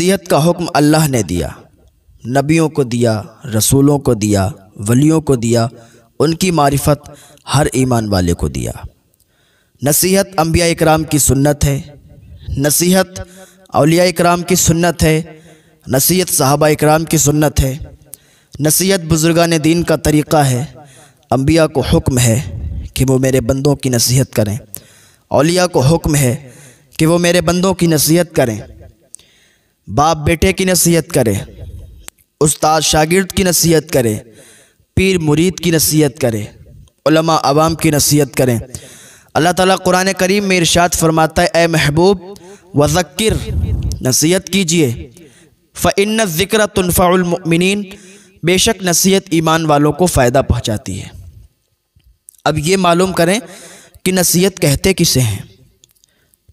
नसीहत का हुक्म अल्लाह ने दिया, नबियों को दिया, रसूलों को दिया, वलियों को दिया, उनकी मारिफत हर ईमान वाले को दिया। नसीहत अंबिया इकराम की सुन्नत है, नसीहत औलिया इकराम की सुन्नत है, नसीहत सहाबा इकराम की सुन्नत है, नसीहत बुजुर्गान दीन का तरीक़ा है। अंबिया को हुक्म है कि वो मेरे बंदों की नसीहत करें, औलिया को हुक्म है कि वो मेरे बंदों की नसीहत करें। बाप बेटे की नसीहत करे, उस्ताद शागिर्द की नसीहत करे, पीर मुरीद की नसीहत करे, उलमा अवाम की नसीहत करें। अल्लाह ताला कुरान करीम में इरशाद फरमाता है, ए महबूब वज़क्किर, नसीहत कीजिए, फ़इन्न ज़िक्र तुनफ़उल मुमिनीन, बेशक नसीहत ईमान वालों को फ़ायदा पहुँचाती है। अब ये मालूम करें कि नसीहत कहते किसे हैं,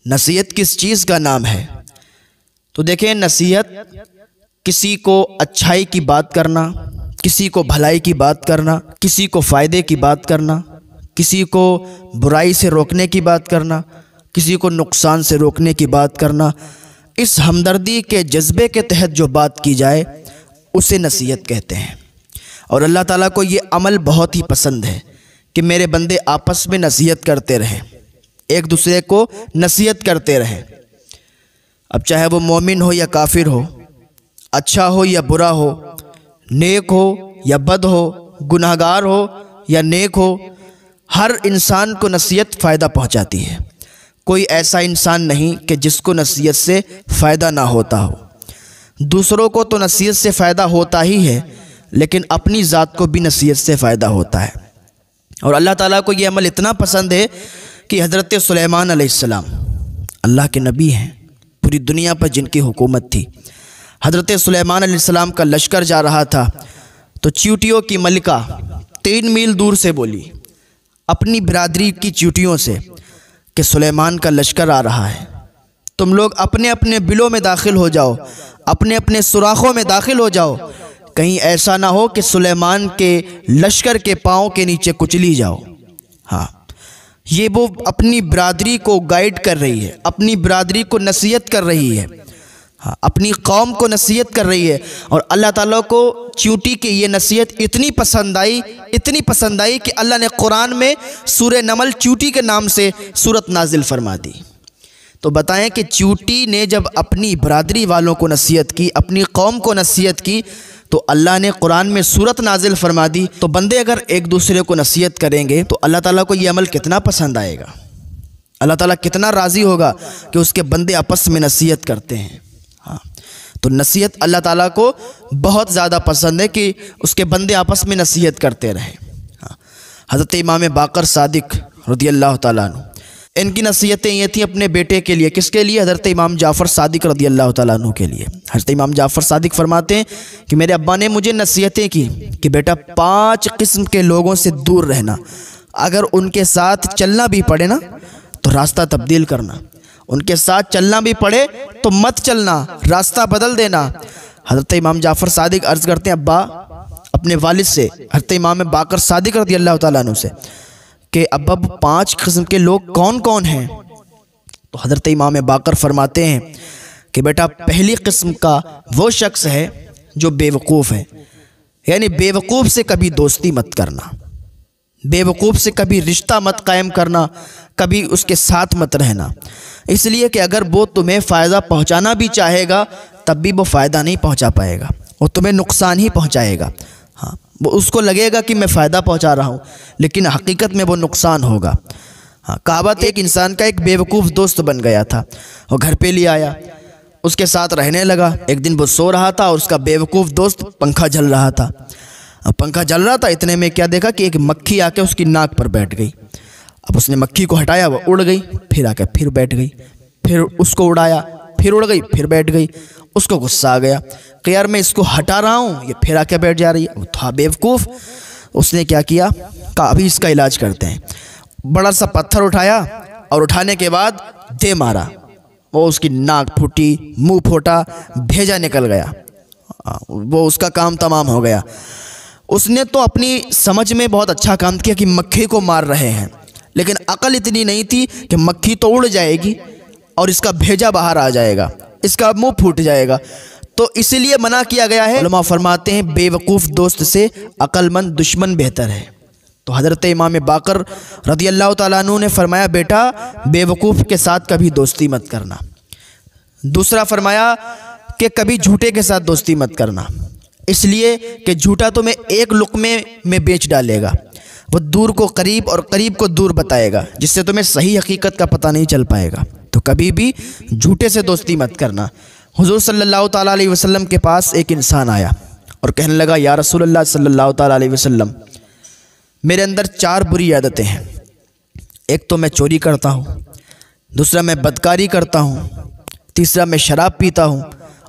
नसीहत किस चीज़ का नाम है। तो देखें, नसीहत किसी को अच्छाई की बात करना, किसी को भलाई की बात करना, किसी को फ़ायदे की बात करना, किसी को बुराई से रोकने की बात करना, किसी को नुकसान से रोकने की बात करना, इस हमदर्दी के जज्बे के तहत जो बात की जाए उसे नसीहत कहते हैं। और अल्लाह ताला को ये अमल बहुत ही पसंद है कि मेरे बंदे आपस में नसीहत करते रहें, एक दूसरे को नसीहत करते रहें। अब चाहे वो मोमिन हो या काफिर हो, अच्छा हो या बुरा हो, नेक हो या बद हो, गुनाहगार हो या नेक हो, हर इंसान को नसीहत फ़ायदा पहुंचाती है। कोई ऐसा इंसान नहीं कि जिसको नसीहत से फ़ायदा ना होता हो। दूसरों को तो नसीहत से फ़ायदा होता ही है, लेकिन अपनी ज़ात को भी नसीहत से फ़ायदा होता है। और अल्लाह ताला को ये अमल इतना पसंद है कि हज़रत सुलेमान अलैहिस्सलाम अल्लाह के नबी हैं, पूरी दुनिया पर जिनकी हुकूमत थी। हज़रत सुलेमान अलैहिस्सलाम का लश्कर जा रहा था तो चींटियों की मलिका 3 मील दूर से बोली अपनी बिरादरी की चींटियों से कि सुलेमान का लश्कर आ रहा है, तुम लोग अपने अपने बिलों में दाखिल हो जाओ, अपने अपने सुराखों में दाखिल हो जाओ, कहीं ऐसा ना हो कि सुलेमान के लश्कर के पाँव के नीचे कुचली जाओ। हाँ, ये वो अपनी बिरादरी को गाइड कर रही है, अपनी बिरादरी को नसीहत कर रही है, हाँ, अपनी कौम को नसीहत कर रही है। और अल्लाह ताला को चींटी की ये नसीहत इतनी पसंद आई, इतनी पसंद आई कि अल्लाह ने कुरान में सूरह नमल चींटी के नाम से सूरत नाजिल फरमा दी। तो बताएं कि चींटी ने जब अपनी बिरादरी वालों को नसीहत की, अपनी कौम को नसीहत की, तो अल्लाह ने कुरान में सूरत नाजिल फरमा दी। तो बंदे अगर एक दूसरे को नसीहत करेंगे तो अल्लाह ताला को ये अमल कितना पसंद आएगा, अल्लाह ताला कितना राज़ी होगा कि उसके बंदे आपस में नसीहत करते हैं। हाँ, तो नसीहत अल्लाह ताला को बहुत ज़्यादा पसंद है कि उसके बंदे आपस में नसीहत करते रहें। हाँ, हज़रत इमाम बाकर सादिक रज़ियल्लाहु ताला अन्हु, इनकी नसीहतें ये थी अपने बेटे के लिए। किसके लिए? हज़रत इमाम जाफ़र सादिक रज़ियल्लाहु ताला अन्हु के लिए। हज़रत इमाम जाफ़र सादिक फरमाते हैं कि मेरे अब्बा ने मुझे नसीहतें की कि बेटा 5 किस्म के लोगों से दूर रहना, अगर उनके साथ चलना भी पड़े ना तो रास्ता तब्दील करना, उनके साथ चलना भी पड़े तो मत चलना, रास्ता बदल देना। हज़रत इमाम जाफ़र सादिक अर्ज़ करते हैं अब्बा अपने वालिद से, हज़रत इमाम बाकर सादिक रज़ियल्लाहु ताला अन्हु से, कि अब्बा 5 किस्म के लोग कौन कौन हैं? तो हज़रत इमाम बाकर फरमाते हैं कि बेटा पहली किस्म का वो शख्स है जो बेवकूफ़ है, यानी बेवकूफ़ से कभी दोस्ती मत करना, बेवकूफ़ से कभी रिश्ता मत कायम करना, कभी उसके साथ मत रहना, इसलिए कि अगर वो तुम्हें फ़ायदा पहुंचाना भी चाहेगा तब भी वो फ़ायदा नहीं पहुंचा पाएगा, वो तुम्हें नुकसान ही पहुंचाएगा। हाँ, वो उसको लगेगा कि मैं फ़ायदा पहुंचा रहा हूँ, लेकिन हकीकत में वो नुकसान होगा। हाँ, कहावत एक इंसान का एक बेवकूफ़ दोस्त बन गया था, वो घर पे ले आया, उसके साथ रहने लगा। एक दिन वो सो रहा था और उसका बेवकूफ़ दोस्त पंखा जल रहा था। पंखा जल रहा था, इतने में क्या देखा कि एक मक्खी आके उसकी नाक पर बैठ गई। अब उसने मक्खी को हटाया, वो उड़ गई, फिर आके फिर बैठ गई, फिर उसको उड़ाया, फिर उड़ गई, फिर बैठ गई। उसको गुस्सा आ गया कि यार मैं इसको हटा रहा हूँ, ये फिर आके बैठ जा रही है। वो था बेवकूफ़। उसने क्या किया, कहा अभी इसका इलाज करते हैं। बड़ा सा पत्थर उठाया और उठाने के बाद दे मारा, वो उसकी नाक फूटी, मुंह फूटा, भेजा निकल गया, वो उसका काम तमाम हो गया। उसने तो अपनी समझ में बहुत अच्छा काम किया कि मक्खी को मार रहे हैं, लेकिन अकल इतनी नहीं थी कि मक्खी तो उड़ जाएगी और इसका भेजा बाहर आ जाएगा। इसका मुंह फूट जाएगा। तो इसीलिए मना किया गया है। उलमा फरमाते हैं बेवकूफ़ दोस्त से अक्लमंद दुश्मन बेहतर है। तो हज़रत इमाम बाकर रज़ियल्लाहु ताला अन्हु ने फरमाया, बेटा बेवकूफ़ के साथ कभी दोस्ती मत करना। दूसरा फरमाया कि कभी झूठे के साथ दोस्ती मत करना, इसलिए कि झूठा तुम्हें एक लुक़मे में बेच डालेगा, वो दूर को करीब और करीब को दूर बताएगा, जिससे तुम्हें सही हकीकत का पता नहीं चल पाएगा। तो कभी भी झूठे से दोस्ती मत करना। हुज़ूर सल्लल्लाहु ताला अलैहि वसल्लम के पास एक इंसान आया और कहने लगा, या रसूलल्लाह सल्लल्लाहु ताला अलैहि वसल्लम, मेरे अंदर 4 बुरी आदतें हैं। एक तो मैं चोरी करता हूँ, दूसरा मैं बदकारी करता हूँ, तीसरा मैं शराब पीता हूँ,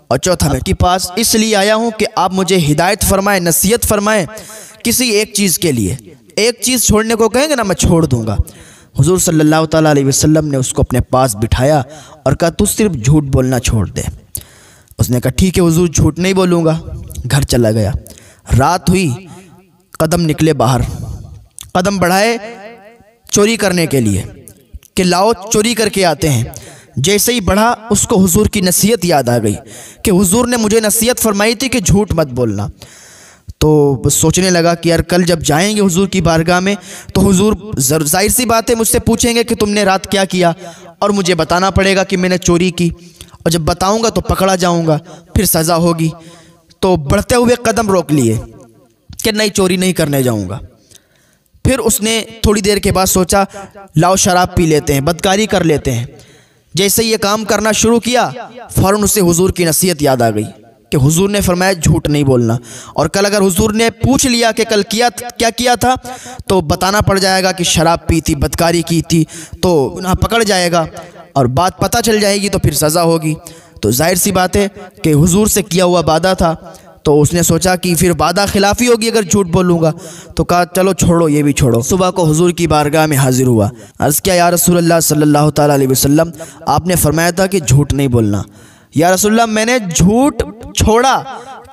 और चौथा मैं के पास इसलिए आया हूँ कि आप मुझे हिदायत फरमाएं, नसीहत फरमाएं किसी एक चीज़ के लिए। एक चीज़ छोड़ने को कहेंगे ना, मैं छोड़ दूँगा। हुज़ूर सल्लल्लाहु ताला अलैहि वसल्लम ने उसको अपने पास बिठाया और कहा, तू सिर्फ झूठ बोलना छोड़ दे। उसने कहा, ठीक है हुज़ूर, झूठ नहीं बोलूँगा। घर चला गया। रात हुई, कदम निकले बाहर, कदम बढ़ाए चोरी करने के लिए कि लाओ चोरी करके आते हैं। जैसे ही बढ़ा, उसको हुजूर की नसीहत याद आ गई कि हुजूर ने मुझे नसीहत फरमाई थी कि झूठ मत बोलना। तो सोचने लगा कि यार कल जब जाएंगे हुजूर की बारगाह में तो हुजूर जाहिर सी बात है मुझसे पूछेंगे कि तुमने रात क्या किया, और मुझे बताना पड़ेगा कि मैंने चोरी की, और जब बताऊंगा तो पकड़ा जाऊंगा, फिर सज़ा होगी। तो बढ़ते हुए कदम रोक लिए कि नहीं, चोरी नहीं करने जाऊंगा। फिर उसने थोड़ी देर के बाद सोचा, लाओ शराब पी लेते हैं, बदकारी कर लेते हैं। जैसे ये काम करना शुरू किया, फ़ौरन उसे हुजूर की नसीहत याद आ गई कि हुजूर ने फरमाया झूठ नहीं बोलना, और कल अगर हुजूर ने पूछ लिया कि कल क्या किया था तो बताना पड़ जाएगा कि शराब पी थी, बदकारी की थी, तो गुनाह पकड़ जाएगा, और बात पता चल जाएगी तो फिर सज़ा होगी। तो जाहिर सी बात है कि हुजूर से किया हुआ वादा था, तो उसने सोचा कि फिर वादा खिलाफ़ी होगी अगर झूठ बोलूँगा। तो कहा चलो छोड़ो, ये भी छोड़ो। सुबह को हुजूर की बारगाह में हाजिर हुआ। अर्ज़ किया, या रसूलल्लाह सल्लल्लाहु ताला अलैहि वसल्लम, आपने फरमाया था कि झूठ नहीं बोलना। या रसूलल्लाह, मैंने झूठ छोड़ा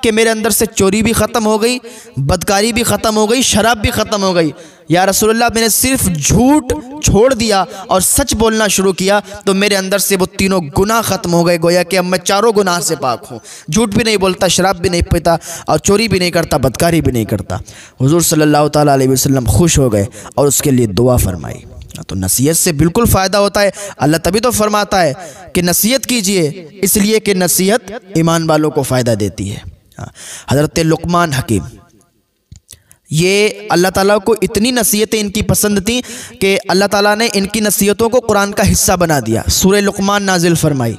कि मेरे अंदर से चोरी भी ख़त्म हो गई, बदकारी भी ख़त्म हो गई, शराब भी ख़त्म हो गई। या रसूलल्लाह, मैंने सिर्फ झूठ छोड़ दिया और सच बोलना शुरू किया तो मेरे अंदर से वो तीनों गुनाह ख़त्म हो गए। गोया कि अब मैं चारों गुनाह से पाक हूँ। झूठ भी नहीं बोलता, शराब भी नहीं पीता, और चोरी भी नहीं करता, बदकारी भी नहीं करता। हुजूर सल्लल्लाहु ताला अलैहि वसल्लम खुश हो गए और उसके लिए दुआ फरमाई। तो नसीहत से बिल्कुल फ़ायदा होता है। अल्लाह तभी तो फरमाता है कि नसीहत कीजिए, इसलिए कि नसीहत ईमान वालों को फ़ायदा देती है। हज़रत लुक़मान हकीम, ये अल्लाह ताला को इतनी नसीहतें इनकी पसंद थी कि अल्लाह ताला ने इनकी नसीहतों को कुरान का हिस्सा बना दिया। सूरह लुक़मान नाजिल फरमाई।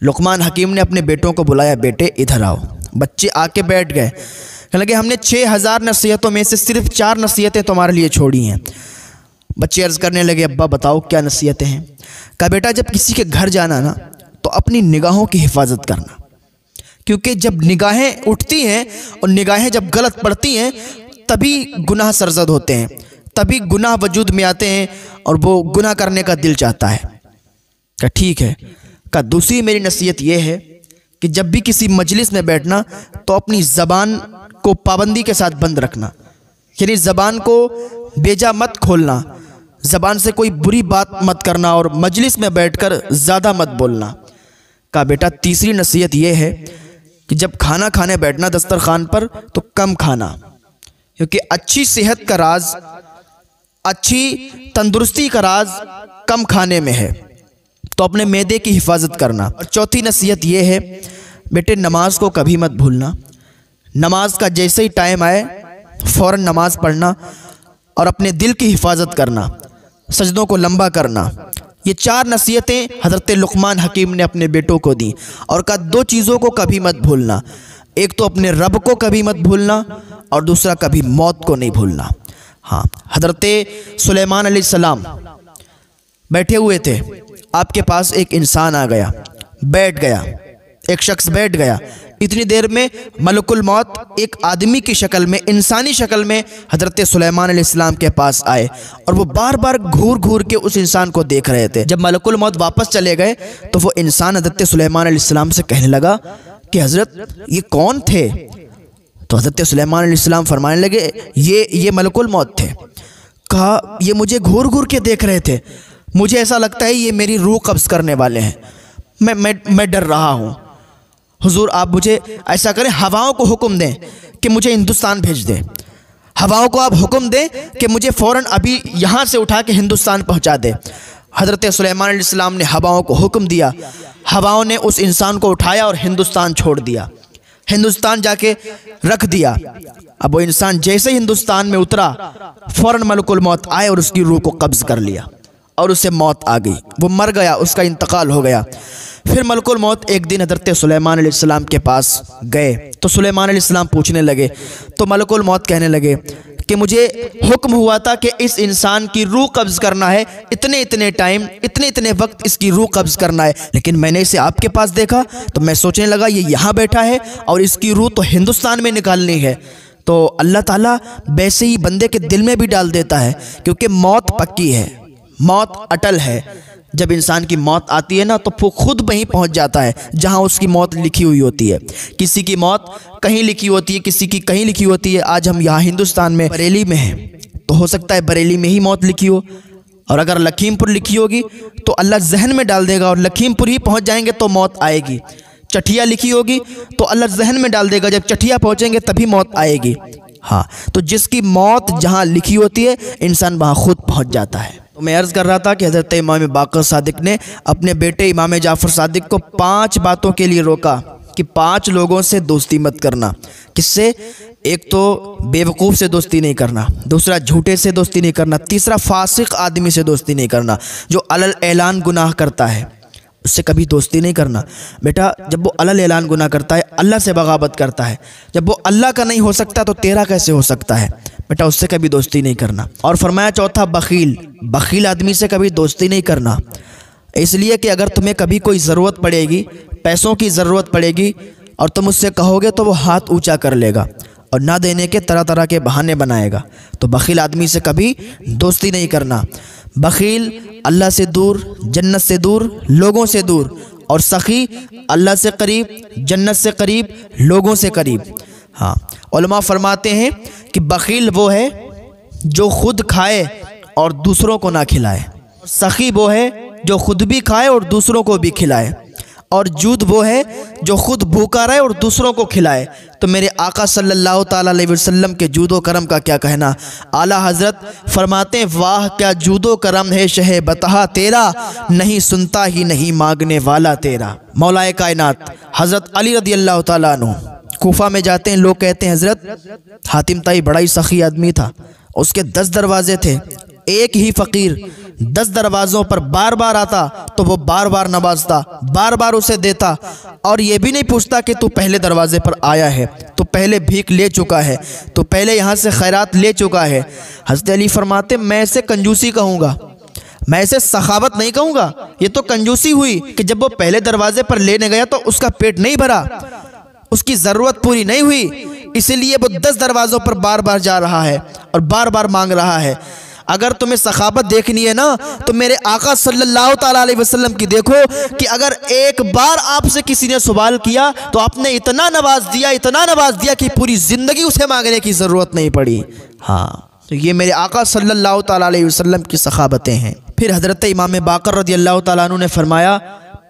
लुक़मान हकीम ने अपने बेटों को बुलाया, बेटे इधर आओ। बच्चे आके बैठ गए। कहने लगे, हमने 6000 नसीहतों में से सिर्फ 4 नसीहतें तुम्हारे लिए छोड़ी हैं। बच्चे अर्ज़ करने लगे, अब्बा बताओ क्या नसीहतें हैं। कहा, बेटा जब किसी के घर जाना ना तो अपनी निगाहों की हिफाजत करना, क्योंकि जब निगाहें उठती हैं और निगाहें जब गलत पड़ती हैं तभी गुनाह सरजद होते हैं, तभी गुनाह वजूद में आते हैं और वो गुनाह करने का दिल चाहता है। कहा ठीक है। कहा दूसरी मेरी नसीहत ये है कि जब भी किसी मजलिस में बैठना तो अपनी ज़बान को पाबंदी के साथ बंद रखना, यानी ज़बान को बेजा मत खोलना, ज़बान से कोई बुरी बात मत करना और मजलिस में बैठकर ज़्यादा मत बोलना। कहा बेटा तीसरी नसीहत ये है कि जब खाना खाने बैठना दस्तरखान पर तो कम खाना, क्योंकि अच्छी सेहत का राज, अच्छी तंदुरुस्ती का राज कम खाने में है, तो अपने मैदे की हिफाजत करना। और चौथी नसीहत ये है, बेटे नमाज को कभी मत भूलना। नमाज का जैसे ही टाइम आए फ़ौरन नमाज पढ़ना और अपने दिल की हिफाजत करना, सजदों को लंबा करना। ये 4 नसीहतें हज़रत लुक़मान हकीम ने अपने बेटों को दी और कहा 2 चीज़ों को कभी मत भूलना, एक तो अपने रब को कभी मत भूलना और दूसरा कभी मौत को नहीं भूलना। हाँ, हज़रत सुलेमान अलैहिस्सलाम बैठे हुए थे, आपके पास एक इंसान आ गया, बैठ गया, एक शख्स बैठ गया। इतनी देर में मलकुल मौत एक आदमी की शक्ल में, इंसानी शक्ल में हज़रत सुलेमान अलैहिस्सलाम के पास आए और वो बार बार घूर घूर के उस इंसान को देख रहे थे। जब मलकुल मौत वापस चले गए तो वो इंसान हज़रत सुलेमान अलैहिस्सलाम से कहने लगा कि हज़रत ये कौन थे? तो हज़रत सुलेमान अलैहिस्सलाम फरमाने लगे ये मलकुल मौत थे। कहा ये मुझे घूर घूर के देख रहे थे, मुझे ऐसा लगता है ये मेरी रूह कब्ज़ करने वाले हैं। मैं डर रहा हूँ। हुजूर आप मुझे ऐसा करें, हवाओं को हुक्म दें कि मुझे हिंदुस्तान भेज दें। हवाओं को आप हुक्म दें कि मुझे फ़ौरन अभी यहाँ से उठा के हिंदुस्तान पहुँचा दे। हज़रत सुलेमान अलैहिस्सलाम ने हवाओं को हुक्म दिया, हवाओं ने उस इंसान को उठाया और हिंदुस्तान छोड़ दिया, हिंदुस्तान जाके रख दिया। अब वो इंसान जैसे हिंदुस्तान में उतरा, फ़ौरन मलकुल मौत आए और उसकी रूह को कब्ज़ कर लिया और उसे मौत आ गई, वो मर गया, उसका इंतकाल हो गया। फिर मलकुल मौत एक दिन हज़रत सुलेमान अलैहिस्सलाम के पास गए तो सुलेमान अलैहिस्सलाम पूछने लगे, तो मलकुल मौत कहने लगे कि मुझे हुक्म हुआ था कि इस इंसान की रूह कब्ज़ करना है, इतने इतने टाइम, इतने इतने वक्त इसकी रूह कब्ज़ करना है, लेकिन मैंने इसे आपके पास देखा तो मैं सोचने लगा ये यहाँ बैठा है और इसकी रूह तो हिंदुस्तान में निकालनी है। तो अल्लाह ताला वैसे ही बंदे के दिल में भी डाल देता है, क्योंकि मौत पक्की है, मौत अटल है। जब इंसान की मौत आती है ना तो वो खुद वहीं पहुंच जाता है जहां उसकी मौत लिखी हुई होती है। किसी की मौत कहीं लिखी होती है, किसी की कहीं लिखी होती है। आज हम यहाँ हिंदुस्तान में बरेली में हैं तो हो सकता है बरेली में ही मौत लिखी हो, और अगर लखीमपुर लिखी होगी तो अल्लाह जहन में डाल देगा और लखीमपुर ही पहुँच जाएंगे तो मौत आएगी। चठिया लिखी होगी तो अल्लाह जहन में डाल देगा, जब चठिया पहुँचेंगे तभी मौत आएगी। हाँ, तो जिसकी मौत जहाँ लिखी होती है इंसान वहाँ खुद पहुँच जाता है। तो मैं अर्ज़ कर रहा था कि हज़रत इमाम बाक़र सादिक ने अपने बेटे इमाम जाफ़र सादिक को 5 बातों के लिए रोका कि 5 लोगों से दोस्ती मत करना। किससे? एक तो बेवकूफ़ से दोस्ती नहीं करना, दूसरा झूठे से दोस्ती नहीं करना, तीसरा फासिक आदमी से दोस्ती नहीं करना, जो अलल ऐलान गुनाह करता है उससे कभी दोस्ती नहीं करना। बेटा जब वो अलल ऐलान गुनाह करता है, अल्लाह से बगावत करता है, जब वो अल्लाह का नहीं हो सकता तो तेरा कैसे हो सकता है? बेटा उससे कभी दोस्ती नहीं करना। और फरमाया चौथा बखील, बखील आदमी से कभी दोस्ती नहीं करना, इसलिए कि अगर तुम्हें कभी कोई ज़रूरत पड़ेगी, पैसों की ज़रूरत पड़ेगी और तुम उससे कहोगे तो वो हाथ ऊँचा कर लेगा और ना देने के तरह तरह के बहाने बनाएगा। तो बखील आदमी से कभी दोस्ती नहीं करना। बखील अल्लाह से दूर, जन्नत से दूर, लोगों से दूर, और सखी अल्लाह से करीब, जन्नत से करीब, लोगों से करीब। हाँ, उलमा फरमाते हैं कि बखील वो है जो खुद खाए और दूसरों को ना खिलाए, सखी वो है जो खुद भी खाए और दूसरों को भी खिलाए, और जूद वो है जो खुद भूखा रहे और दूसरों को खिलाए। तो मेरे आका सल्लल्लाहु ताला अलैहि वसल्लम के जूदो करम का क्या कहना। आला हज़रत फरमाते हैं, वाह क्या जूदो करम है शहे बतहा तेरा, नहीं सुनता ही नहीं मांगने वाला तेरा। मौलाए कायनात हज़रत अली रदी अल्लाह ताला अन्हु कूफा में जाते हैं, लोग कहते हैं हज़रत हातिम ताई बड़ा ही सखी आदमी था, उसके 10 दरवाजे थे, एक ही फ़कीर 10 दरवाज़ों पर बार बार आता तो वो बार बार नवाजता, बार बार उसे देता, और ये भी नहीं पूछता कि तू पहले दरवाजे पर आया है, तो पहले भीख ले चुका है, तो पहले यहाँ से खैरात ले चुका है। हज़रत अली फरमाते, मैं इसे कंजूसी कहूँगा, मैं इसे सखावत नहीं कहूँगा, ये तो कंजूसी हुई कि जब वो पहले दरवाजे पर लेने गया तो उसका पेट नहीं भरा, उसकी ज़रूरत पूरी नहीं हुई, इसीलिए वो 10 दरवाज़ों पर बार बार जा रहा है और बार बार मांग रहा है। अगर तुम्हें सखावत देखनी है ना तो मेरे आका सल्लल्लाहु ताला अलैहि वसल्लम की देखो कि अगर एक बार आपसे किसी ने सवाल किया तो आपने इतना नवाज दिया, इतना नवाज दिया कि पूरी ज़िंदगी उसे मांगने की ज़रूरत नहीं पड़ी। हाँ, तो ये मेरे आका सल्लल्लाहु ताला अलैहि वसल्लम की सखावतें हैं। फिर हज़रत इमाम बाक़र रज़ी अल्लाह ताला अन्हु ने फरमाया,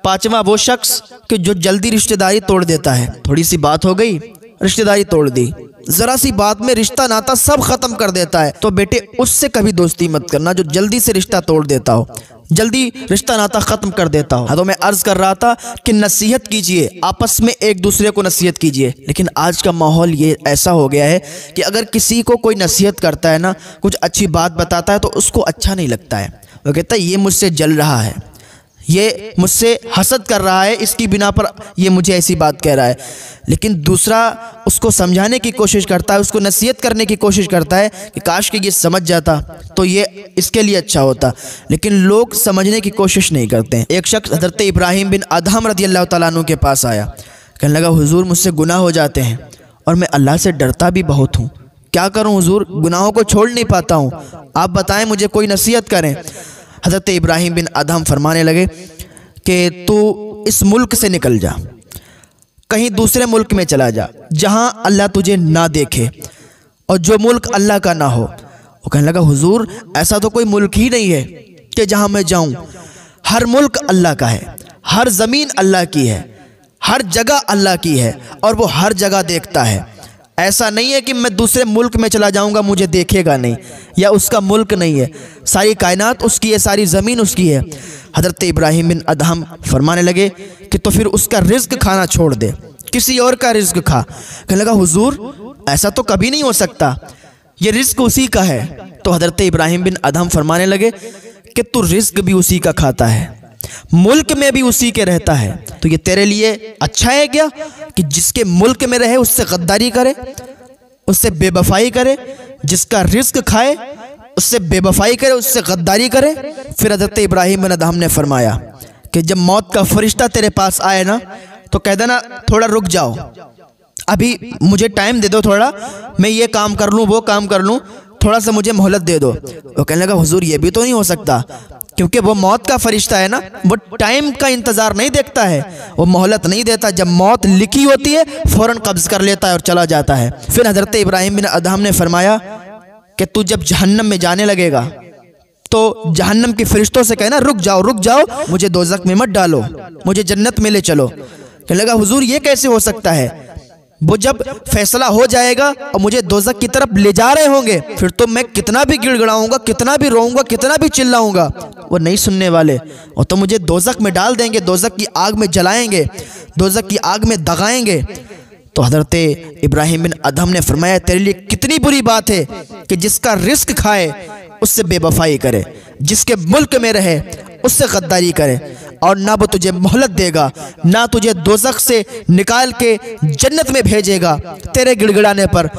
5वां वो शख्स कि जो जल्दी रिश्तेदारी तोड़ देता है। थोड़ी सी बात हो गई, रिश्तेदारी तोड़ दी, ज़रा सी बात में रिश्ता नाता सब ख़त्म कर देता है। तो बेटे उससे कभी दोस्ती मत करना जो जल्दी से रिश्ता तोड़ देता हो, जल्दी रिश्ता नाता ख़त्म कर देता हो। हाँ, तो मैं अर्ज़ कर रहा था कि नसीहत कीजिए, आपस में एक दूसरे को नसीहत कीजिए, लेकिन आज का माहौल ये ऐसा हो गया है कि अगर किसी को कोई नसीहत करता है ना, कुछ अच्छी बात बताता है तो उसको अच्छा नहीं लगता है। वो कहता है ये मुझसे जल रहा है, ये मुझसे हसद कर रहा है, इसकी बिना पर ये मुझे ऐसी बात कह रहा है। लेकिन दूसरा उसको समझाने की कोशिश करता है, उसको नसीहत करने की कोशिश करता है कि काश कि ये समझ जाता तो ये इसके लिए अच्छा होता, लेकिन लोग समझने की कोशिश नहीं करते हैं। एक शख्स हज़रत इब्राहिम बिन अदहम रज़ी अल्लाह ताला अन्हु के पास आया, कहने लगा हुजूर मुझसे गुनाह हो जाते हैं और मैं अल्लाह से डरता भी बहुत हूँ, क्या करूँ हुजूर, गुनाहों को छोड़ नहीं पाता हूँ, आप बताएं मुझे, कोई नसीहत करें। हज़रत इब्राहिम बिन अदहम फरमाने लगे कि तू इस मुल्क से निकल जा, कहीं दूसरे मुल्क में चला जा जहां अल्लाह तुझे ना देखे और जो मुल्क अल्लाह का ना हो। वो कहने लगा हुजूर ऐसा तो कोई मुल्क ही नहीं है कि जहां मैं जाऊं, हर मुल्क अल्लाह का है, हर ज़मीन अल्लाह की है, हर जगह अल्लाह की है और वो हर जगह देखता है। ऐसा नहीं है कि मैं दूसरे मुल्क में चला जाऊंगा मुझे देखेगा नहीं, या उसका मुल्क नहीं है। सारी कायनात उसकी है, सारी ज़मीन उसकी है। हज़रत इब्राहीम बिन अदहम फरमाने लगे कि तो फिर उसका रिज़्क खाना छोड़ दे, किसी और का रिज़्क खा। कहने लगा हुजूर ऐसा तो कभी नहीं हो सकता, ये रिज़्क उसी का है। तो हज़रत इब्राहीम बिन अदहम फरमाने लगे कि तू रिज़्क भी उसी का खाता है, मुल्क में भी उसी के रहता है, तो ये तेरे लिए अच्छा है क्या कि जिसके मुल्क में रहे उससे गद्दारी करे, उससे बेवफाई करे, जिसका रिज़्क खाए उससे बेवफाई करे, उससे गद्दारी करे। फिर हज़रत इब्राहीम बिन अदहम ने फरमाया कि जब मौत का फरिश्ता तेरे पास आए ना तो कह देना थोड़ा रुक जाओ, अभी मुझे टाइम दे दो, थोड़ा मैं ये काम कर लूँ वो काम कर लूँ, थोड़ा सा मुझे मोहलत दे दो। वो कहने लगा हुजूर ये भी तो नहीं हो सकता, क्योंकि वो मौत का फरिश्ता है ना, वो टाइम का इंतज़ार नहीं देखता है, वो मोहलत नहीं देता। जब मौत लिखी होती है फ़ौरन कब्ज़ कर लेता है और चला जाता है। फिर हज़रत इब्राहीम बिन अदहम ने फरमाया कि तू जब जहन्नम में जाने लगेगा तो जहन्नम के फरिश्तों से कहना रुक जाओ, मुझे दोज़ख में मत डालो, मुझे जन्नत में ले चलो। कहने लगा हुजूर ये कैसे हो सकता है, वो जब फैसला हो जाएगा और मुझे दोज़ख की तरफ ले जा रहे होंगे फिर तो मैं कितना भी गिड़गिड़ाऊंगा, कितना भी रोऊंगा, कितना भी चिल्लाऊंगा, वो नहीं सुनने वाले, और तो मुझे दोज़ख में डाल देंगे, दोज़ख की आग में जलाएंगे, दोज़ख की आग में दगाएंगे। तो हज़रत इब्राहीम बिन अदहम ने फरमाया तेरे लिए कितनी बुरी बात है कि जिसका रिस्क खाए उससे बेवफाई करे, जिसके मुल्क में रहे उससे गद्दारी करे, और ना वो तुझे मोहलत देगा, ना तुझे दोज़ख से निकाल के जन्नत में भेजेगा तेरे गिड़गिड़ाने पर।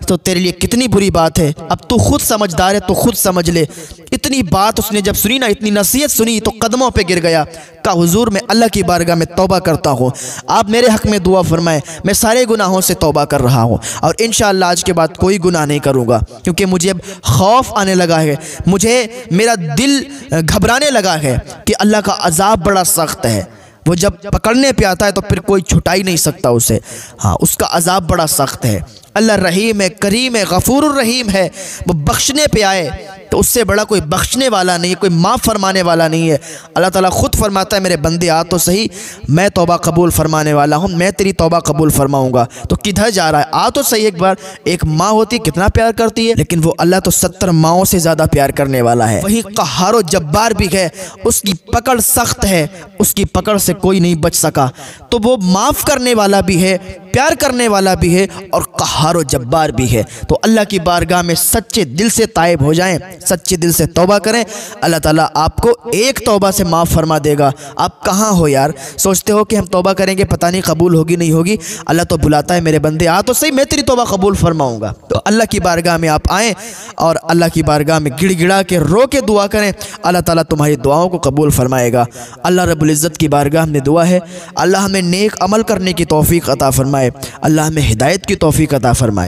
तो तेरे लिए कितनी बुरी बात है, अब तू खुद समझदार है तो खुद समझ ले। इतनी बात उसने जब सुनी ना, इतनी नसीहत सुनी तो कदमों पे गिर गया, कहा हुजूर मैं अल्लाह की बारगाह में तौबा करता हूँ, आप मेरे हक़ में दुआ फरमाएं, मैं सारे गुनाहों से तौबा कर रहा हूँ और इंशाअल्लाह आज के बाद कोई गुनाह नहीं करूँगा, क्योंकि मुझे अब खौफ आने लगा है, मुझे मेरा दिल घबराने लगा है कि अल्लाह का अज़ाब बड़ा सख्त है, वो जब पकड़ने पे आता है तो फिर कोई छुटा ही नहीं सकता उसे। हाँ, उसका अज़ाब बड़ा सख्त है। अल्लाह रहीम है, करीम है, गफूरुर रहीम है, वो बख्शने पे आए तो उससे बड़ा कोई बख्शने वाला नहीं है, कोई माफ़ फरमाने वाला नहीं है। अल्लाह ताला खुद फरमाता है मेरे बंदे आ तो सही, मैं तौबा कबूल फरमाने वाला हूँ, मैं तेरी तौबा कबूल फरमाऊँगा। तो किधर जा रहा है, आ तो सही एक बार। एक माँ होती कितना प्यार करती है, लेकिन वो अल्लाह तो 70 माओं से ज़्यादा प्यार करने वाला है। वही क़हार जब्बार भी है, उसकी पकड़ सख्त है, उसकी पकड़ से कोई नहीं बच सका। तो वो माफ़ करने वाला भी है, प्यार करने वाला भी है और क़हार जब्बार भी है। तो अल्लाह की बारगाह में सच्चे दिल से ताइब हो जाएं, सच्चे दिल से तौबा करें, अल्लाह ताला आपको एक तौबा से माफ़ फरमा देगा। आप कहाँ हो यार, सोचते हो कि हम तौबा करेंगे पता नहीं कबूल होगी नहीं होगी। अल्लाह तो बुलाता है मेरे बंदे आ तो सही, मैं तेरी तौबा कबूल फरमाऊँगा। तो अल्लाह की बारगाह में आप आएँ और अल्लाह की बारगाह में गिड़गिड़ा के रो के दुआ करें, अल्लाह ताला तुम्हारी दुआओं को कबूल फरमाएगा। अल्लाह रब्बुल इज़्ज़त की बारगाह में दुआ है अल्लाह हमें नेक अमल करने की तौफीक अता फरमाए, अल्लाह हमें हिदायत की तौफीक अता फरमाए।